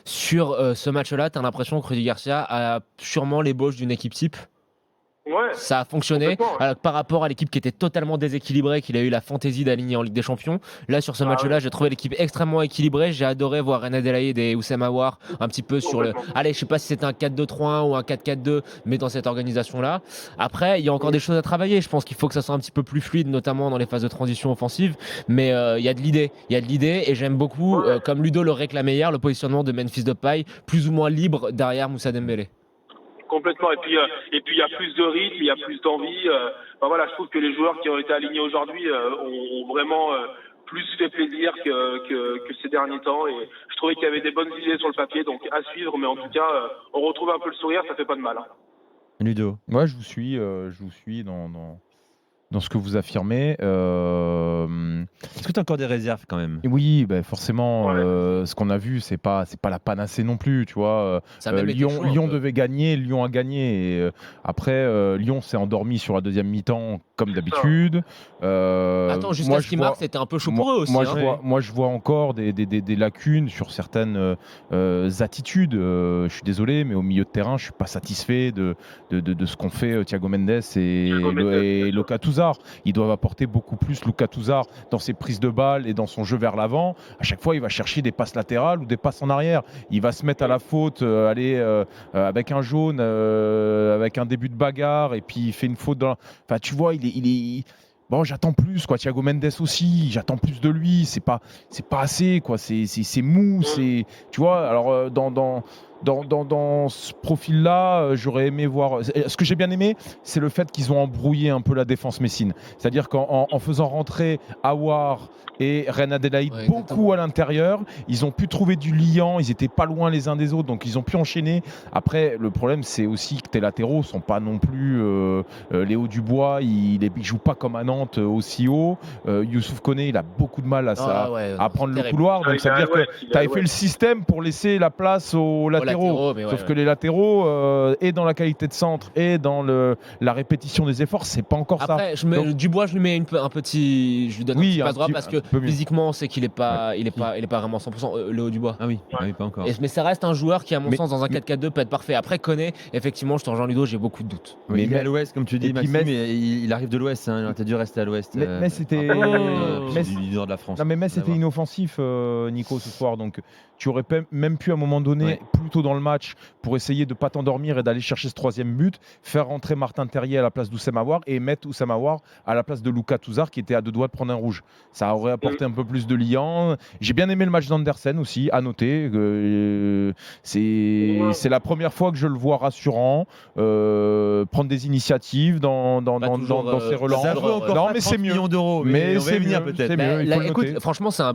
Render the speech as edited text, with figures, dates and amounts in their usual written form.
Sur ce match-là, tu as l'impression que Rudy Garcia a sûrement l'ébauche d'une équipe type. Ouais, Ça a fonctionné complètement, ouais. par rapport à l'équipe qui était totalement déséquilibrée, qu'il a eu la fantaisie d'aligner en Ligue des Champions. Là, sur ce Ah match-là, ouais, j'ai trouvé l'équipe extrêmement équilibrée. J'ai adoré voir Reine Adelaide et Oussem Aouar un petit peu sur le. complètement. Allez, je sais pas si c'était un 4-2-3-1 ou un 4-4-2, mais dans cette organisation-là. Après, il y a encore des choses à travailler. Je pense qu'il faut que ça soit un petit peu plus fluide, notamment dans les phases de transition offensive. Mais il y a de l'idée. Il y a de l'idée et j'aime beaucoup, Ouais, comme Ludo le réclamait hier, le positionnement de Memphis Depay, plus ou moins libre derrière Moussa Dembélé. complètement. Et puis il y a plus de rythme, il y a plus d'envie. Enfin, voilà, je trouve que les joueurs qui ont été alignés aujourd'hui ont vraiment plus fait plaisir que ces derniers temps. Et je trouvais qu'il y avait des bonnes idées sur le papier, donc à suivre. Mais en tout cas, on retrouve un peu le sourire, ça fait pas de mal. Hein. Ludo. Moi, je vous suis dans ce que vous affirmez. Est-ce que tu as encore des réserves quand même? Oui, bah forcément, Ouais. ce qu'on a vu, c'est pas la panacée non plus, tu vois. Ça a même été chaud un Lyon peu. devait gagner, Lyon a gagné. Et, après, Lyon s'est endormi sur la deuxième mi-temps, comme d'habitude. Attends, jusqu'à ce qu'ils marquent, c'était un peu chaud pour eux aussi. Moi, je vois encore des lacunes sur certaines attitudes. Je suis désolé, mais au milieu de terrain, je suis pas satisfait de ce qu'ont fait Thiago Mendes et Lucas Touzard. Ils doivent apporter beaucoup plus Lucas Touzard dans ses prises de balles et dans son jeu vers l'avant. À chaque fois, il va chercher des passes latérales ou des passes en arrière. Il va se mettre à la faute, avec un jaune, avec un début de bagarre, et puis il fait une faute dans. Enfin, tu vois, bon, j'attends plus, quoi. Thiago Mendes aussi, j'attends plus de lui. C'est pas assez, quoi. C'est mou, tu vois. Alors dans ce profil-là, j'aurais aimé voir. Ce que j'ai bien aimé, c'est le fait qu'ils ont embrouillé un peu la défense messine. C'est-à-dire qu'en faisant rentrer Aouar et Reine Adelaide beaucoup à l'intérieur, ils ont pu trouver du liant. Ils étaient pas loin les uns des autres, donc ils ont pu enchaîner. Après, le problème, c'est aussi que tes latéraux sont pas non plus. Léo Dubois, il joue pas comme à Nantes aussi haut. Youssouf Koné, il a beaucoup de mal à prendre le couloir. Donc ça veut dire que tu avais fait le système pour laisser la place aux latéraux. Sauf que les latéraux, et dans la qualité de centre et dans la répétition des efforts, c'est pas encore ça. Après, Dubois, je lui mets un petit. Je lui donne un petit passe droit parce que physiquement, on sait qu'il est pas, il est pas vraiment 100% Léo Dubois. Ah oui, pas encore. Mais ça reste un joueur qui, à mon sens, dans un 4-4-2 peut être parfait. Après, Koné, effectivement, je te rejoins Ludo, j'ai beaucoup de doutes. Mais il est à l'ouest, comme tu dis, Maxime, il arrive de l'ouest. Hein, il aurait dû rester à l'ouest. Mais c'était. Du nord de la France. Non, mais Metz c'était inoffensif, Nico, ce soir. Donc, tu aurais même pu, à un moment donné, plus tôt dans le match, pour essayer de ne pas t'endormir et d'aller chercher ce troisième but, faire rentrer Martin Terrier à la place d'Oussem Aouar et mettre Oussem Aouar à la place de Lucas Touzard, qui était à 2 doigts de prendre un rouge. Ça aurait apporté un peu plus de liant. J'ai bien aimé le match d'Andersen aussi, à noter. C'est la première fois que je le vois rassurant, prendre des initiatives dans ses relances. Ça vaut encore non, pas mais 30 c'est mieux. millions d'euros, mais on va y venir peut-être. Écoute, franchement, c'est un